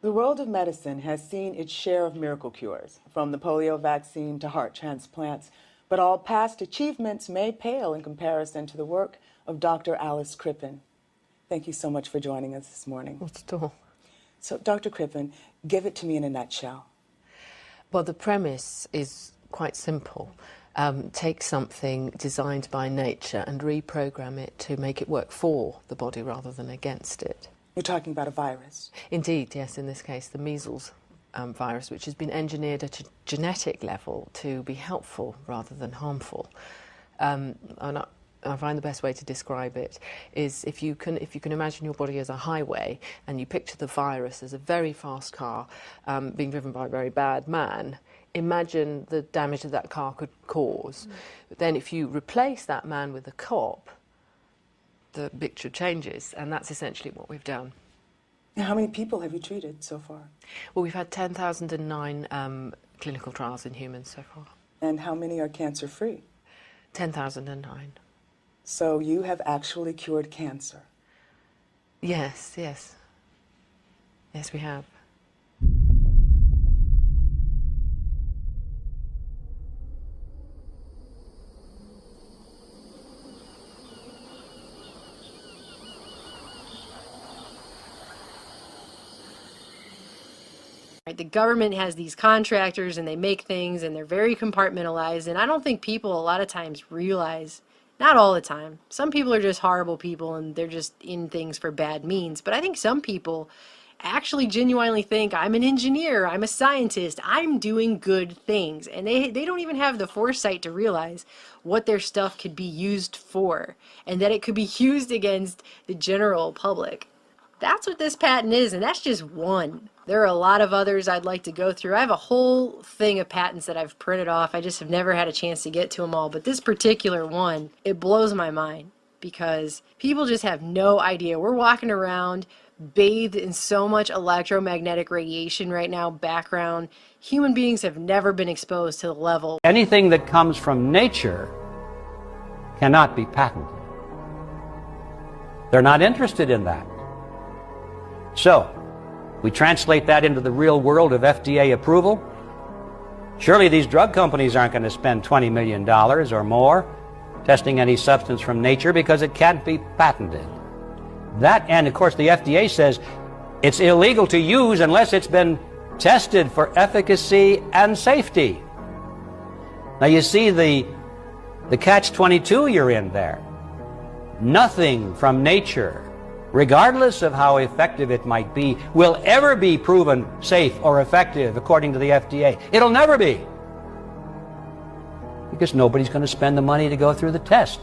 The world of medicine has seen its share of miracle cures, from the polio vaccine to heart transplants, but all past achievements may pale in comparison to the work of Dr. Alice Crippen. Thank you so much for joining us this morning. Not at all. So, Dr. Crippen, give it to me in a nutshell. Well, the premise is quite simple. Take something designed by nature and reprogram it to make it work for the body rather than against it. You're talking about a virus. Indeed, yes, in this case, the measles virus, which has been engineered at a genetic level to be helpful rather than harmful. And I find the best way to describe it is if you can imagine your body as a highway and you picture the virus as a very fast car being driven by a very bad man, imagine the damage that car could cause. But then if you replace that man with a cop, the picture changes, and that's essentially what we've done. Now, how many people have you treated so far? Well, we've had 10,009 clinical trials in humans so far. And how many are cancer-free? 10,009. So you have actually cured cancer? Yes, yes. Yes, we have. The government has these contractors and they make things and they're very compartmentalized, and I don't think people a lot of times realize, not all the time, some people are just horrible people and they're just in things for bad means, but I think some people actually genuinely think, I'm an engineer, I'm a scientist, I'm doing good things, and they don't even have the foresight to realize what their stuff could be used for and that it could be used against the general public. That's what this patent is, and that's just one. There are a lot of others I'd like to go through. I have a whole thing of patents that I've printed off. I just have never had a chance to get to them all. But this particular one, it blows my mind because people just have no idea. We're walking around bathed in so much electromagnetic radiation right now, background. Human beings have never been exposed to the level. Anything that comes from nature cannot be patented. They're not interested in that. So, we translate that into the real world of FDA approval. Surely these drug companies aren't going to spend $20 million or more testing any substance from nature because it can't be patented. That, and of course the FDA says it's illegal to use unless it's been tested for efficacy and safety. Now you see the catch-22 you're in there. Nothing from nature, regardless of how effective it might be, will ever be proven safe or effective according to the FDA. It'll never be. Because nobody's going to spend the money to go through the test.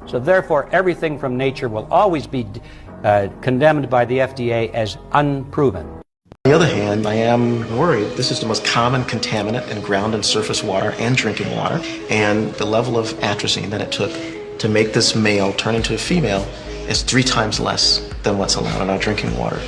So therefore, everything from nature will always be condemned by the FDA as unproven. On the other hand, I am worried. This is the most common contaminant in ground and surface water and drinking water, and the level of atrazine that it took to make this male turn into a female is 3 times less than what's allowed in our drinking water.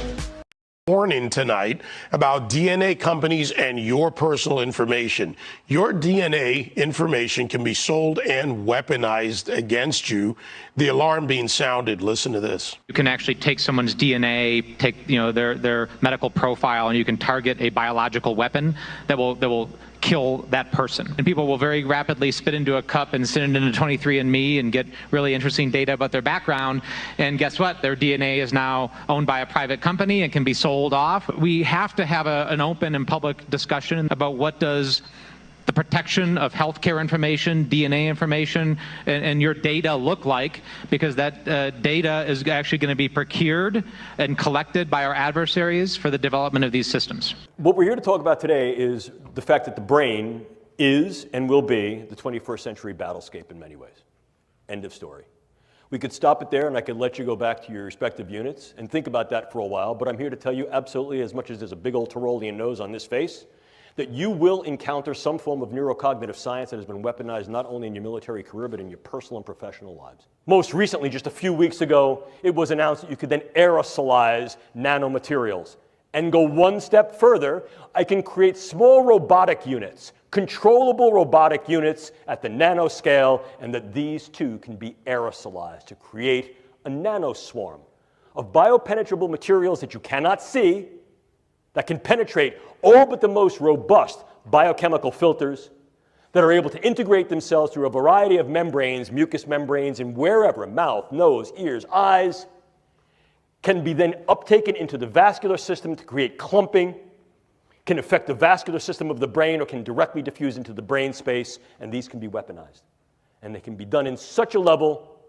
Warning tonight about DNA companies and your personal information. Your DNA information can be sold and weaponized against you. The alarm being sounded. Listen to this. You can actually take someone's DNA, take their medical profile, and you can target a biological weapon that will kill that person. And people will very rapidly spit into a cup and send it into 23andMe and get really interesting data about their background. And guess what? Their DNA is now owned by a private company and can be sold off. We have to have an open and public discussion about what does the protection of healthcare information, DNA information, and your data look like, because that data is actually going to be procured and collected by our adversaries for the development of these systems. What we're here to talk about today is the fact that the brain is and will be the 21st century battlescape in many ways. End of story. We could stop it there and I could let you go back to your respective units and think about that for a while, but I'm here to tell you absolutely, as much as there's a big old Tyrolean nose on this face, that you will encounter some form of neurocognitive science that has been weaponized not only in your military career, but in your personal and professional lives. Most recently, just a few weeks ago, it was announced that you could then aerosolize nanomaterials. And go one step further, I can create small robotic units, controllable robotic units at the nanoscale, and that these too can be aerosolized to create a nanoswarm of biopenetrable materials that you cannot see, that can penetrate all but the most robust biochemical filters, that are able to integrate themselves through a variety of membranes, mucous membranes, and wherever, mouth, nose, ears, eyes, can be then uptaken into the vascular system to create clumping, can affect the vascular system of the brain, or can directly diffuse into the brain space, and these can be weaponized. And they can be done in such a level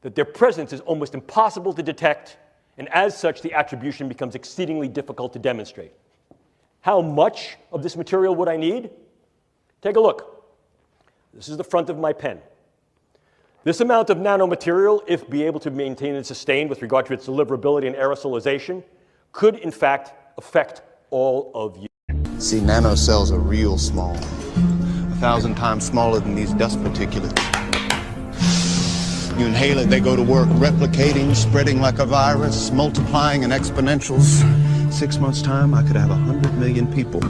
that their presence is almost impossible to detect, and as such, the attribution becomes exceedingly difficult to demonstrate. How much of this material would I need? Take a look. This is the front of my pen. This amount of nanomaterial, if be able to maintain and sustain with regard to its deliverability and aerosolization, could in fact affect all of you. See, nanocells are real small, 1,000 times smaller than these dust particulates. You inhale it, they go to work replicating, spreading like a virus, multiplying in exponentials. 6 months' time, I could have 100 million people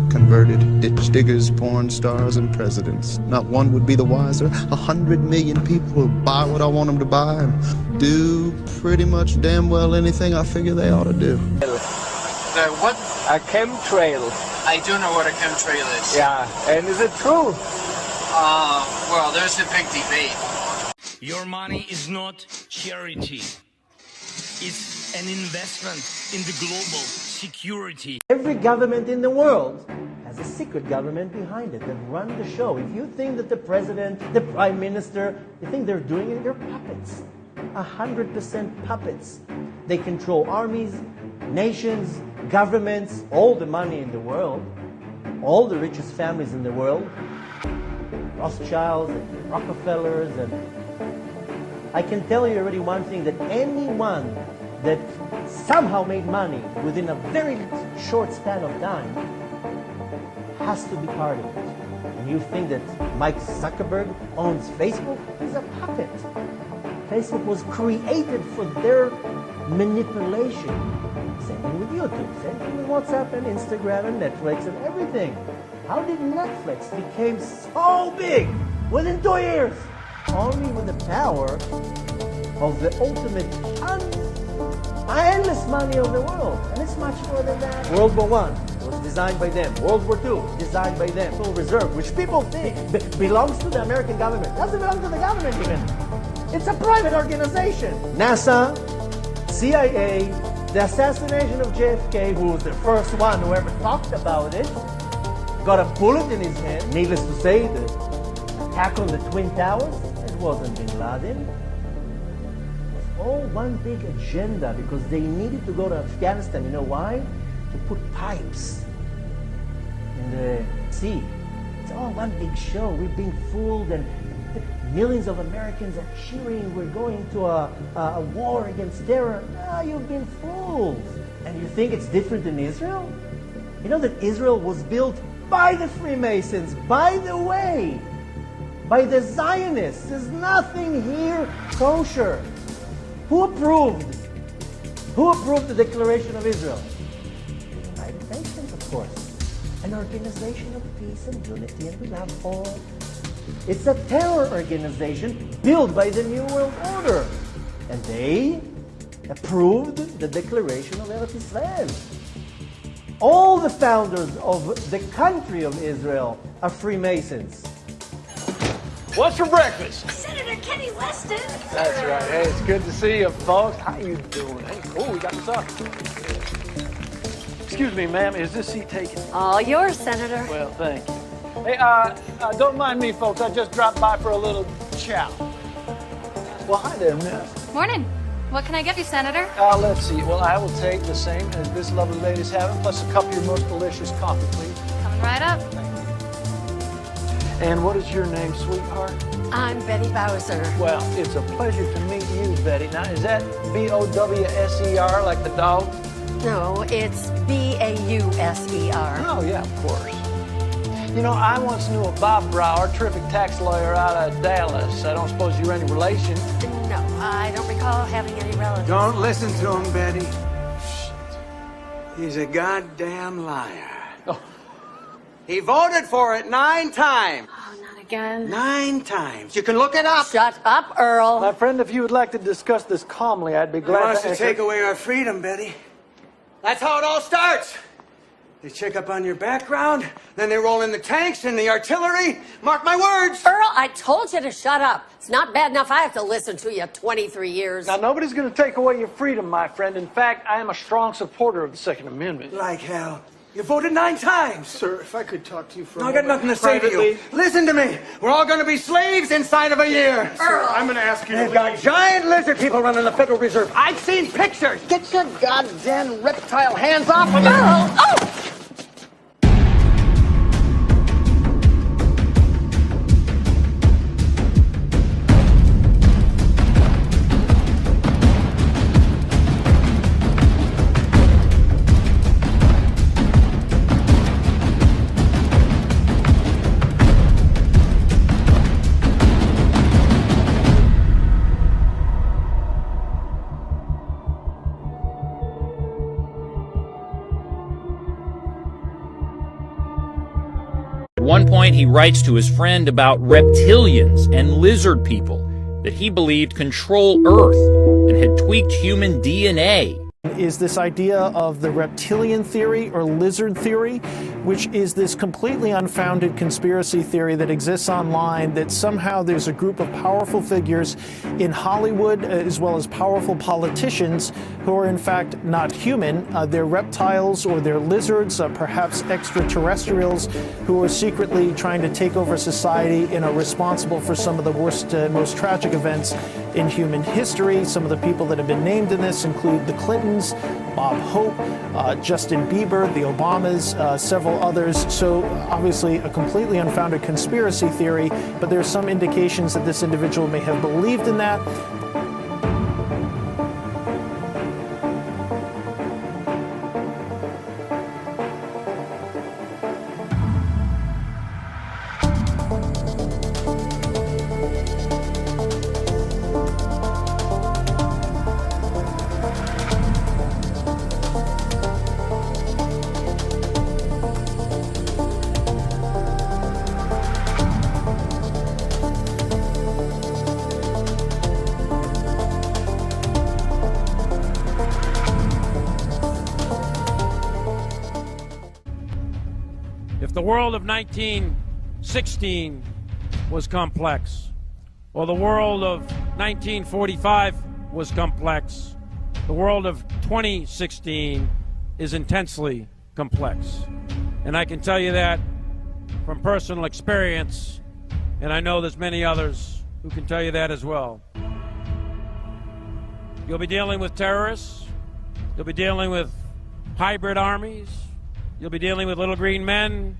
converted, ditch diggers, porn stars, and presidents. Not one would be the wiser. 100 million people will buy what I want them to buy and do pretty much damn well anything I figure they ought to do. What? A chemtrail. I do know what a chemtrail is. Yeah, and is it true? Well, there's a big debate. Your money is not charity. It's an investment in the global security. Every government in the world has a secret government behind it that run the show. If you think that the president, the prime minister, you think they're doing it, they're puppets. 100% puppets. They control armies, nations, governments, all the money in the world, all the richest families in the world, Rothschilds and Rockefellers, and I can tell you already one thing, that anyone that somehow made money within a very short span of time has to be part of it. And you think that Mike Zuckerberg owns Facebook? He's a puppet. Facebook was created for their manipulation. Same thing with YouTube, same thing with WhatsApp and Instagram and Netflix and everything. How did Netflix become so big within 2 years? Only with the power of the ultimate endless money of the world. And it's much more than that. World War I was designed by them. World War II designed by them. Federal Reserve, which people think belongs to the American government. Doesn't belong to the government even. It's a private organization. NASA, CIA, the assassination of JFK, who was the first one who ever talked about it, got a bullet in his head. Needless to say, the attack on the Twin Towers, it wasn't Bin Laden. It was all one big agenda because they needed to go to Afghanistan. You know why? To put pipes in the sea. It's all one big show. We're being fooled, and millions of Americans are cheering. We're going to a war against terror. No, you've been fooled. And you think it's different in Israel? You know that Israel was built by the Freemasons, by the way, by the Zionists. There's nothing here kosher. Who approved? Who approved the Declaration of Israel? The United Nations, of course. An organization of peace and unity, and we love all. It's a terror organization built by the New World Order. And they approved the Declaration of Eretz Israel. All the founders of the country of Israel are Freemasons. What's for breakfast? Senator Kenny Weston. That's right. Hey, it's good to see you, folks. How you doing? Hey, cool, we got this up. Excuse me, ma'am, is this seat taken? All yours, Senator. Well, thank you. Hey, don't mind me, folks. I just dropped by for a little chow. Well, hi there, miss. Morning. What can I get you, Senator? Let's see. Well, I will take the same as this lovely lady's having, plus a cup of your most delicious coffee, please. Coming right up. And what is your name, sweetheart? I'm Betty Bowser. Well, it's a pleasure to meet you, Betty. Now, is that B-O-W-S-E-R, like the dog? No, it's B-A-U-S-E-R. Oh, yeah, of course. You know, I once knew a Bob Brower, terrific tax lawyer out of Dallas. I don't suppose you're any relation? No, I don't recall having any relatives. Don't listen to him, Betty. He's a goddamn liar. Oh. He voted for it 9 times. Oh, not again. 9 times. You can look it up. Shut up, Earl. My friend, if you would like to discuss this calmly, I'd be glad He wants to take away our freedom, Betty. That's how it all starts. They check up on your background, then they roll in the tanks and the artillery. Mark my words. Earl, I told you to shut up. It's not bad enough I have to listen to you 23 years. Now, nobody's going to take away your freedom, my friend. In fact, I am a strong supporter of the Second Amendment. Like hell. You voted 9 times. Sir, if I could talk to you for a I moment. got nothing to say to you. Listen to me. We're all going to be slaves inside of a year. Sir, I'm going to ask you to They've got giant lizard people running the Federal Reserve. I've seen pictures. Get your goddamn reptile hands off of me. Earl! Oh! At one point, he writes to his friend about reptilians and lizard people that he believed control Earth and had tweaked human DNA. Is this idea of the reptilian theory or lizard theory, which is this completely unfounded conspiracy theory that exists online, that somehow there's a group of powerful figures in Hollywood as well as powerful politicians who are in fact not human. They're reptiles or they're lizards, perhaps extraterrestrials, who are secretly trying to take over society and are responsible for some of the worst, most tragic events in human history. Some of the people that have been named in this include the Clintons, Bob Hope, Justin Bieber, the Obamas, several others. So obviously a completely unfounded conspiracy theory, but there are some indications that this individual may have believed in that. If the world of 1916 was complex, or the world of 1945 was complex, the world of 2016 is intensely complex. And I can tell you that from personal experience, and I know there's many others who can tell you that as well. You'll be dealing with terrorists, you'll be dealing with hybrid armies, you'll be dealing with little green men.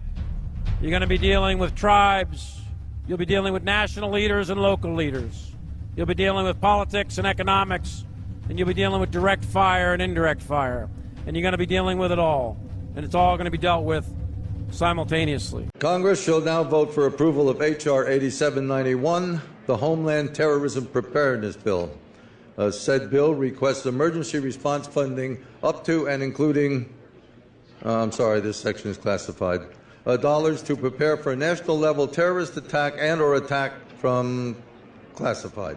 You're going to be dealing with tribes. You'll be dealing with national leaders and local leaders. You'll be dealing with politics and economics. And you'll be dealing with direct fire and indirect fire. And you're going to be dealing with it all. And it's all going to be dealt with simultaneously. Congress shall now vote for approval of H.R. 8791, the Homeland Terrorism Preparedness Bill. Said bill requests emergency response funding up to and including this section is classified. Dollars to prepare for a national-level terrorist attack and or attack from classified.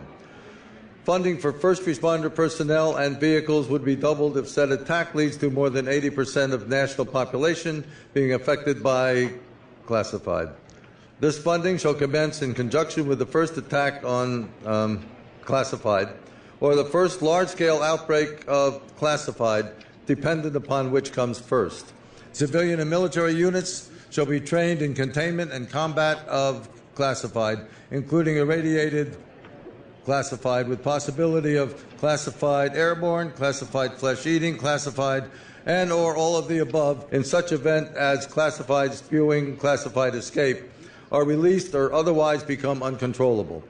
Funding for first responder personnel and vehicles would be doubled if said attack leads to more than 80% of national population being affected by classified. This funding shall commence in conjunction with the first attack on classified or the first large-scale outbreak of classified, dependent upon which comes first. Civilian and military units shall be trained in containment and combat of classified, including irradiated classified with possibility of classified airborne, classified flesh-eating, classified, and or all of the above in such event as classified spewing, classified escape are released or otherwise become uncontrollable.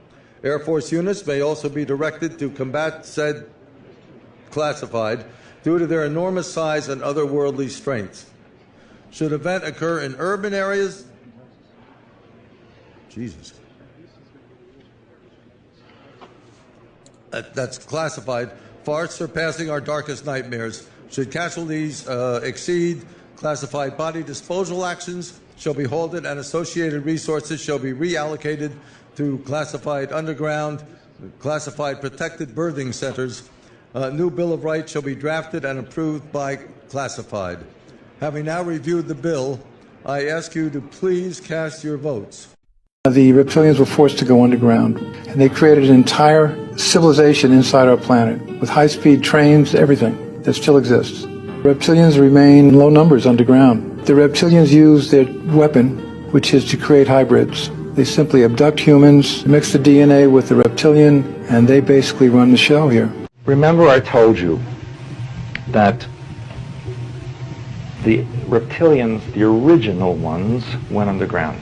Air Force units may also be directed to combat said classified due to their enormous size and otherworldly strength. Should event occur in urban areas, that's classified, far surpassing our darkest nightmares. Should casualties exceed classified body disposal actions, shall be halted and associated resources shall be reallocated to classified underground, classified protected birthing centers. New Bill of Rights shall be drafted and approved by classified. Having now reviewed the bill, I ask you to please cast your votes. The reptilians were forced to go underground, and they created an entire civilization inside our planet, with high-speed trains, everything that still exists. Reptilians remain in low numbers underground. The reptilians use their weapon, which is to create hybrids. They simply abduct humans, mix the DNA with the reptilian, and they basically run the show here. Remember I told you that the reptilians, the original ones, went underground.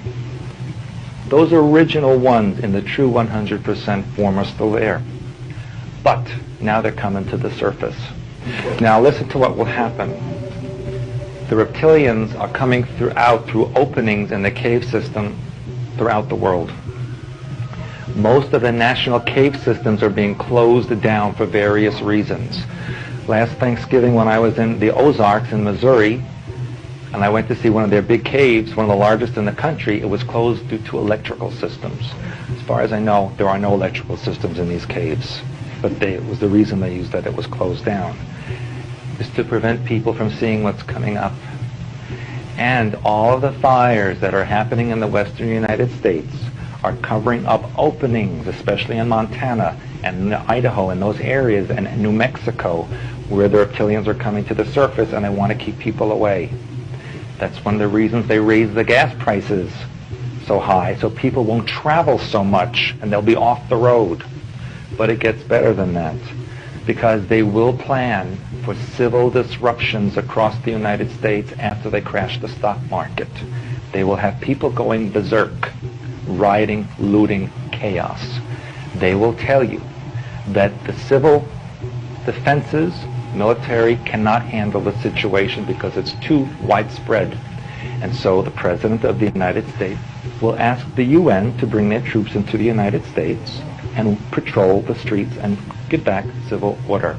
Those original ones in the true 100% form are still there. But now they're coming to the surface. Now listen to what will happen. The reptilians are coming through openings in the cave system throughout the world. Most of the national cave systems are being closed down for various reasons. Last Thanksgiving when I was in the Ozarks in Missouri, and I went to see one of their big caves, one of the largest in the country, it was closed due to electrical systems. As far as I know, there are no electrical systems in these caves, but it was the reason they used that it was closed down. Is to prevent people from seeing what's coming up. And all of the fires that are happening in the western United States are covering up openings, especially in Montana and Idaho and those areas, and New Mexico, where the reptilians are coming to the surface, and they want to keep people away. That's one of the reasons they raise the gas prices so high, so people won't travel so much and they'll be off the road. But it gets better than that, because they will plan for civil disruptions across the United States after they crash the stock market. They will have people going berserk, rioting, looting, chaos. They will tell you that the civil defenses, military, cannot handle the situation because it's too widespread. And so the President of the United States will ask the UN to bring their troops into the United States and patrol the streets and get back civil order.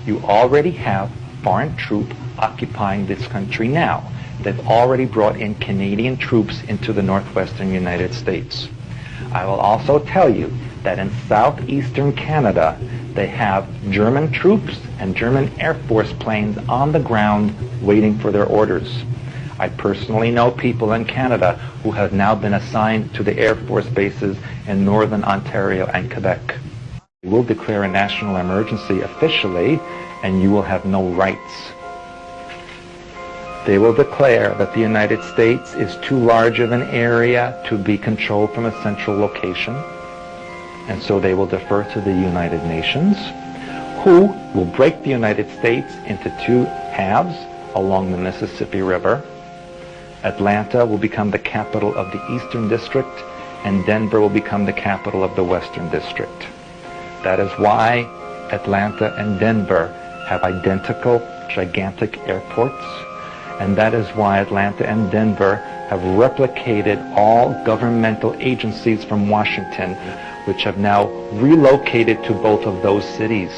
You already have foreign troops occupying this country now. They've already brought in Canadian troops into the northwestern United States. I will also tell you that in southeastern Canada, they have German troops and German Air Force planes on the ground waiting for their orders. I personally know people in Canada who have now been assigned to the Air Force bases in northern Ontario and Quebec. We will declare a national emergency officially, and you will have no rights. They will declare that the United States is too large of an area to be controlled from a central location, and so they will defer to the United Nations, who will break the United States into two halves along the Mississippi River. Atlanta will become the capital of the Eastern District, and Denver will become the capital of the Western District. That is why Atlanta and Denver have identical, gigantic airports, and that is why Atlanta and Denver have replicated all governmental agencies from Washington, which have now relocated to both of those cities.